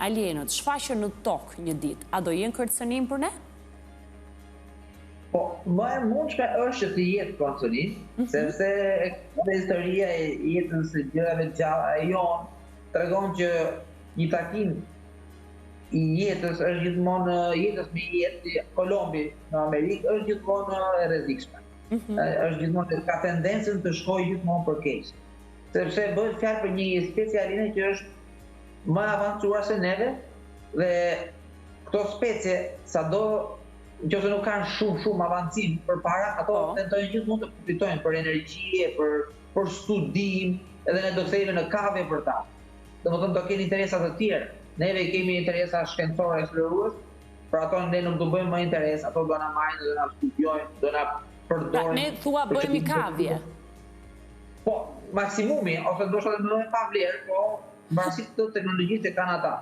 alienët shfaqen në tokë një ditë, a do jenë kërcënim për ne? Po, më e mundshme është që të jetë kërcënim, sepse historia e jetës së gjërave gjalla e jonë tregon që një takim i jetës është gjithmonë jetës me jetë, Kolombi në Amerikë është gjithmonë e rrezikshme. Është gjithmonë ka tendencën të shkojë gjithmonë për keq. Sepse bëhet fjalë për një specie aline që është më avancuar se neve dhe këto specie sado nëse nuk kanë shumë avancim përpara, ato tentojnë gjithmonë të përfitojnë për energji, për studim, edhe ne do kthehemi në kave për ta. Domethënë do kenë interesa të tjera. Neve kemi interesa shkencore eksplorues, për ato ne nuk do bëjmë më interes, ato do na marrin, do na studiojnë, do na përdorin. Ne thua bëhemi kavje. Po, maksimumi, ose ndoshta më pa vlerë, po mbasi të teknologjisë që kanë ata.